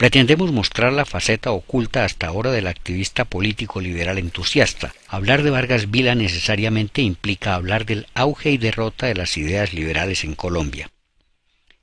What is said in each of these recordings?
Pretendemos mostrar la faceta oculta hasta ahora del activista político liberal entusiasta. Hablar de Vargas Vila necesariamente implica hablar del auge y derrota de las ideas liberales en Colombia.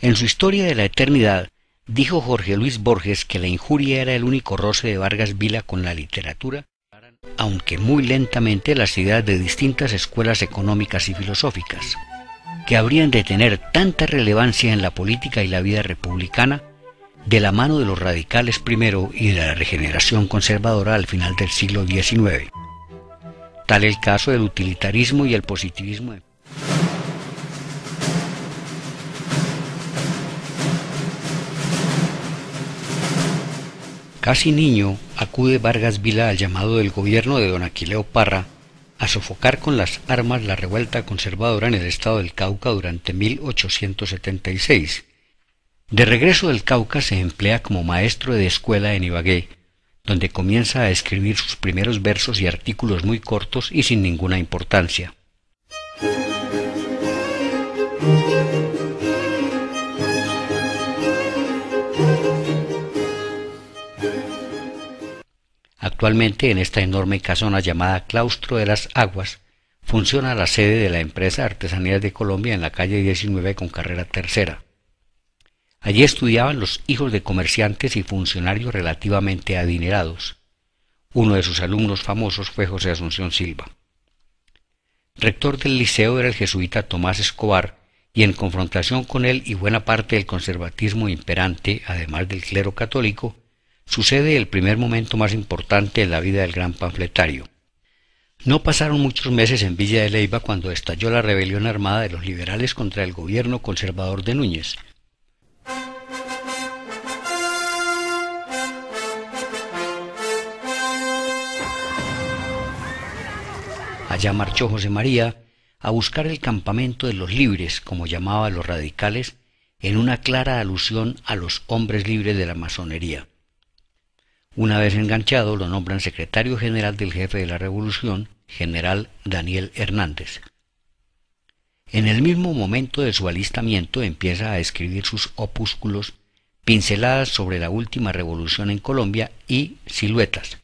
En su Historia de la Eternidad, dijo Jorge Luis Borges que la injuria era el único roce de Vargas Vila con la literatura, aunque muy lentamente, las ideas de distintas escuelas económicas y filosóficas, que habrían de tener tanta relevancia en la política y la vida republicana, de la mano de los radicales primero y de la regeneración conservadora al final del siglo XIX. Tal el caso del utilitarismo y el positivismo. Casi niño, acude Vargas Vila al llamado del gobierno de don Aquileo Parra a sofocar con las armas la revuelta conservadora en el estado del Cauca durante 1876. De regreso del Cauca se emplea como maestro de escuela en Ibagué, donde comienza a escribir sus primeros versos y artículos muy cortos y sin ninguna importancia. Actualmente, en esta enorme casona llamada Claustro de las Aguas, funciona la sede de la empresa Artesanías de Colombia en la calle 19 con carrera tercera. Allí estudiaban los hijos de comerciantes y funcionarios relativamente adinerados. Uno de sus alumnos famosos fue José Asunción Silva. Rector del liceo era el jesuita Tomás Escobar, y en confrontación con él y buena parte del conservatismo imperante, además del clero católico, sucede el primer momento más importante en la vida del gran panfletario. No pasaron muchos meses en Villa de Leyva cuando estalló la rebelión armada de los liberales contra el gobierno conservador de Núñez. Allá marchó José María a buscar el campamento de los libres, como llamaba a los radicales, en una clara alusión a los hombres libres de la masonería. Una vez enganchado, lo nombran secretario general del jefe de la revolución, general Daniel Hernández. En el mismo momento de su alistamiento empieza a escribir sus opúsculos, Pinceladas sobre la última revolución en Colombia y Siluetas.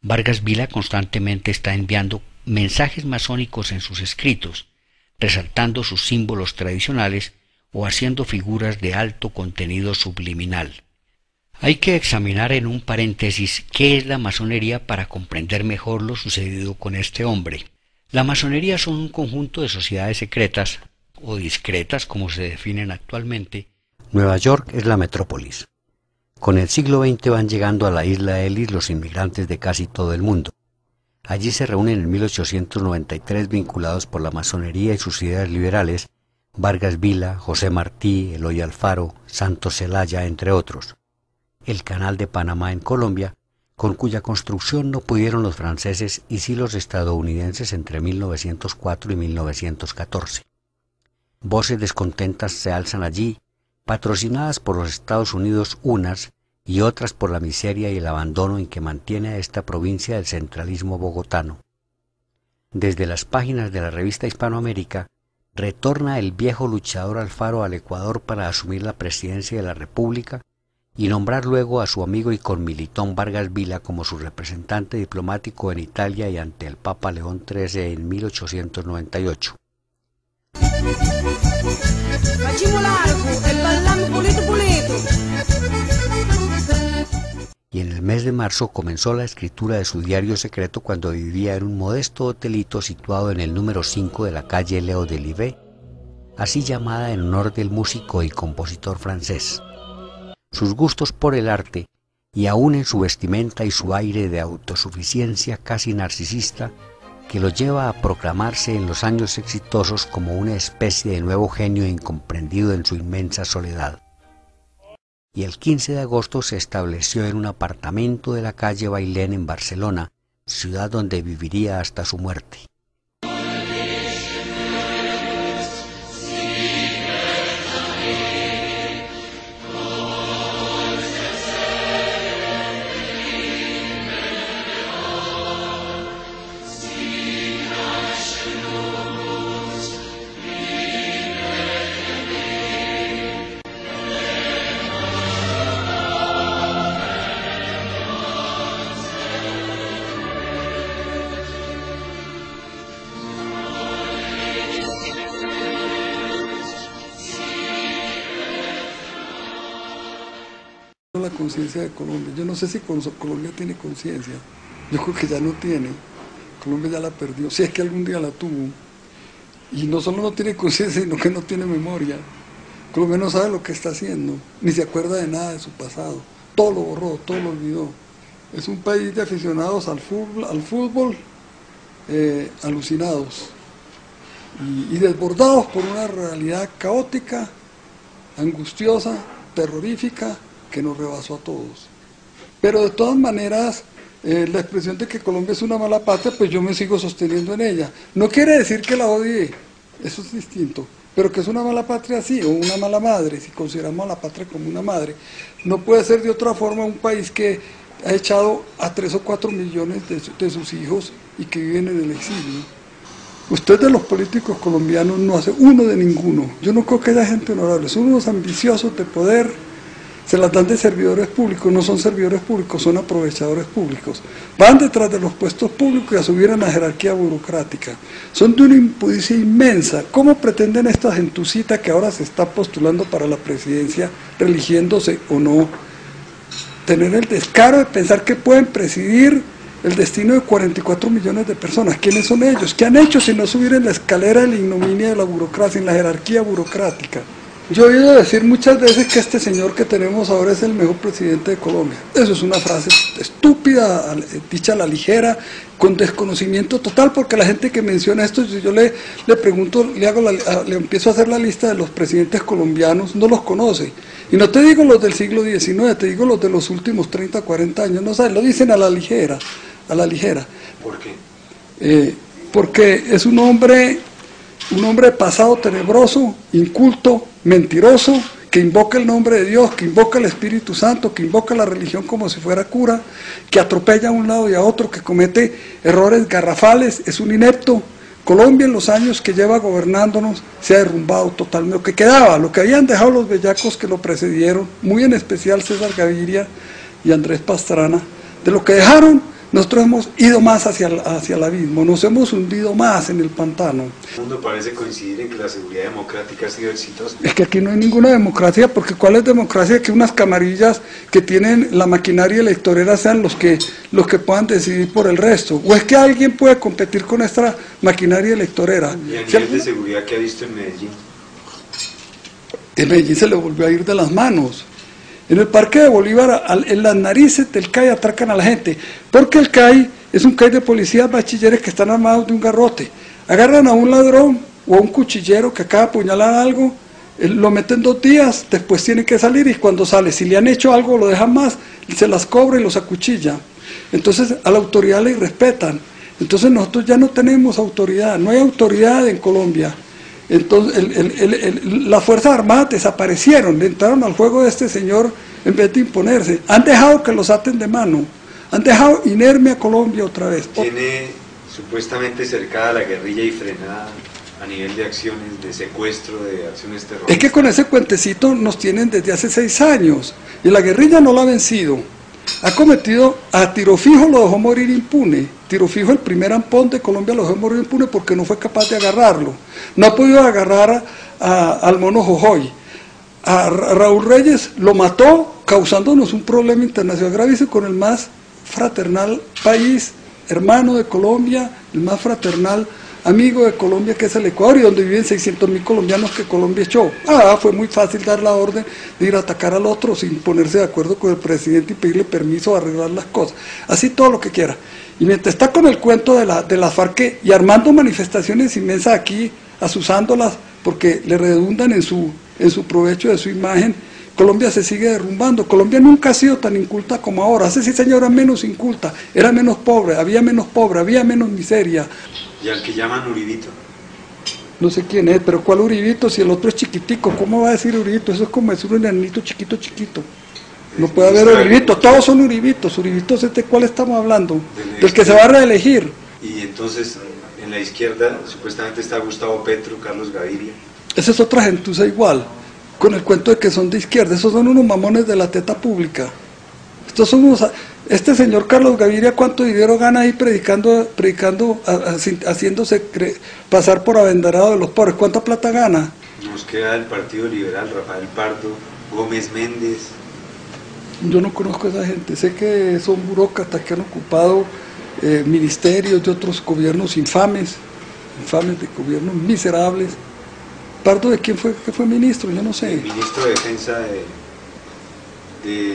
Vargas Vila constantemente está enviando mensajes masónicos en sus escritos, resaltando sus símbolos tradicionales o haciendo figuras de alto contenido subliminal. Hay que examinar en un paréntesis qué es la masonería para comprender mejor lo sucedido con este hombre. La masonería son un conjunto de sociedades secretas, o discretas como se definen actualmente. Nueva York es la metrópolis. Con el siglo XX van llegando a la isla Ellis los inmigrantes de casi todo el mundo. Allí se reúnen en 1893 vinculados por la masonería y sus ideas liberales Vargas Vila, José Martí, Eloy Alfaro, Santos Zelaya, entre otros. El Canal de Panamá en Colombia, con cuya construcción no pudieron los franceses y sí los estadounidenses entre 1904 y 1914. Voces descontentas se alzan allí, patrocinadas por los Estados Unidos unas y otras por la miseria y el abandono en que mantiene a esta provincia el centralismo bogotano. Desde las páginas de la revista Hispanoamérica, retorna el viejo luchador Alfaro al Ecuador para asumir la presidencia de la República y nombrar luego a su amigo y conmilitón Vargas Vila como su representante diplomático en Italia y ante el Papa León XIII en 1898. Y en el mes de marzo comenzó la escritura de su diario secreto cuando vivía en un modesto hotelito situado en el número 5 de la calle Leo de Livet, así llamada en honor del músico y compositor francés. Sus gustos por el arte, y aún en su vestimenta y su aire de autosuficiencia casi narcisista, que lo lleva a proclamarse en los años exitosos como una especie de nuevo genio incomprendido en su inmensa soledad. Y el 15 de agosto se estableció en un apartamento de la calle Bailén en Barcelona, ciudad donde viviría hasta su muerte. conciencia de Colombia. Yo no sé si Colombia tiene conciencia. Yo creo que ya no tiene. Colombia ya la perdió, si es que algún día la tuvo. Y no solo no tiene conciencia, sino que no tiene memoria. Colombia no sabe lo que está haciendo, ni se acuerda de nada de su pasado. Todo lo borró, todo lo olvidó. Es un país de aficionados al fútbol alucinados y desbordados por una realidad caótica, angustiosa, terrorífica, que nos rebasó a todos. Pero de todas maneras, la expresión de que Colombia es una mala patria, pues yo me sigo sosteniendo en ella. No quiere decir que la odie, eso es distinto, pero que es una mala patria sí, o una mala madre, si consideramos a la patria como una madre. No puede ser de otra forma un país que ha echado a 3 o 4 millones de sus hijos y que viven en el exilio. Usted de los políticos colombianos no hace uno de ninguno. Yo no creo que haya gente honorable, son unos ambiciosos de poder, se las dan de servidores públicos, no son servidores públicos, son aprovechadores públicos. Van detrás de los puestos públicos y a subir a la jerarquía burocrática. Son de una impudicia inmensa. ¿Cómo pretenden esta gentucita que ahora se está postulando para la presidencia, religiéndose o no, tener el descaro de pensar que pueden presidir el destino de 44 millones de personas? ¿Quiénes son ellos? ¿Qué han hecho si no subir en la escalera de la ignominia de la burocracia, en la jerarquía burocrática? Yo he oído decir muchas veces que este señor que tenemos ahora es el mejor presidente de Colombia. Eso es una frase estúpida, dicha a la ligera, con desconocimiento total, porque la gente que menciona esto, yo le pregunto, le empiezo a hacer la lista de los presidentes colombianos, no los conoce. Y no te digo los del siglo XIX, te digo los de los últimos 30, 40 años, no sabes, lo dicen a la ligera, a la ligera. ¿Por qué? Porque es un hombre pasado tenebroso, inculto, mentiroso, que invoca el nombre de Dios, que invoca el Espíritu Santo, que invoca la religión como si fuera cura, que atropella a un lado y a otro, que comete errores garrafales, es un inepto. Colombia en los años que lleva gobernándonos se ha derrumbado totalmente. Lo que quedaba, lo que habían dejado los bellacos que lo precedieron, muy en especial César Gaviria y Andrés Pastrana, de lo que dejaron, nosotros hemos ido más hacia el abismo, nos hemos hundido más en el pantano. El mundo parece coincidir en que la seguridad democrática ha sido exitosa. Es que aquí no hay ninguna democracia, porque ¿cuál es democracia? Que unas camarillas que tienen la maquinaria electorera sean los que puedan decidir por el resto. ¿O es que alguien puede competir con esta maquinaria electorera? ¿Y a nivel de seguridad que ha visto en Medellín? En Medellín se le volvió a ir de las manos. En el Parque de Bolívar, en las narices del CAI atracan a la gente, porque el CAI es un CAI de policías bachilleres que están armados de un garrote. Agarran a un ladrón o a un cuchillero que acaba de apuñalar algo, lo meten 2 días, después tiene que salir, y cuando sale, si le han hecho algo, lo dejan más, se las cobra y los acuchilla. Entonces a la autoridad le irrespetan. Entonces nosotros ya no tenemos autoridad, no hay autoridad en Colombia. Entonces las Fuerzas Armadas desaparecieron, le entraron al juego de este señor en vez de imponerse. Han dejado que los aten de mano, han dejado inerme a Colombia otra vez. Tiene supuestamente cercada la guerrilla y frenada a nivel de acciones, de secuestro, de acciones terroristas. Es que con ese cuentecito nos tienen desde hace 6 años, y la guerrilla no la ha vencido. Ha cometido, a Tiro Fijo lo dejó morir impune. Tiro Fijo, el primer ampón de Colombia, lo dejó morir impune porque no fue capaz de agarrarlo. No ha podido agarrar al mono Jojoy. A Raúl Reyes lo mató, causándonos un problema internacional gravísimo con el más fraternal país, hermano de Colombia, el más fraternal amigo de Colombia, que es el Ecuador, y donde viven 600.000 colombianos que Colombia echó. Fue muy fácil dar la orden de ir a atacar al otro sin ponerse de acuerdo con el presidente y pedirle permiso a arreglar las cosas. Así todo lo que quiera. Y mientras está con el cuento de las FARC y armando manifestaciones inmensas aquí, asusándolas porque le redundan en su provecho de su imagen, Colombia se sigue derrumbando. Colombia nunca ha sido tan inculta como ahora. Hace 6 años era menos inculta, era menos pobre, había menos miseria. Y al que llaman Uribito. No sé quién es, pero ¿cuál Uribito? Si el otro es chiquitico, ¿cómo va a decir Uribito? Eso es como decir un enanito chiquito. No puede haber Uribitos, todos son Uribitos. Uribitos, ¿de cuál estamos hablando? Del que se va a reelegir. Y entonces, en la izquierda, supuestamente está Gustavo Petro, Carlos Gaviria. Esa es otra gentuza igual, con el cuento de que son de izquierda. Esos son unos mamones de la teta pública. Estos son unos... Este señor Carlos Gaviria, ¿cuánto dinero gana ahí predicando, haciéndose pasar por abanderado de los pobres? ¿Cuánta plata gana? Nos queda el Partido Liberal, Rafael Pardo, Gómez Méndez. Yo no conozco a esa gente, sé que son burócratas que han ocupado ministerios de otros gobiernos infames de gobiernos miserables. Pardo, ¿de quién fue que fue ministro? Yo no sé. El ministro de Defensa de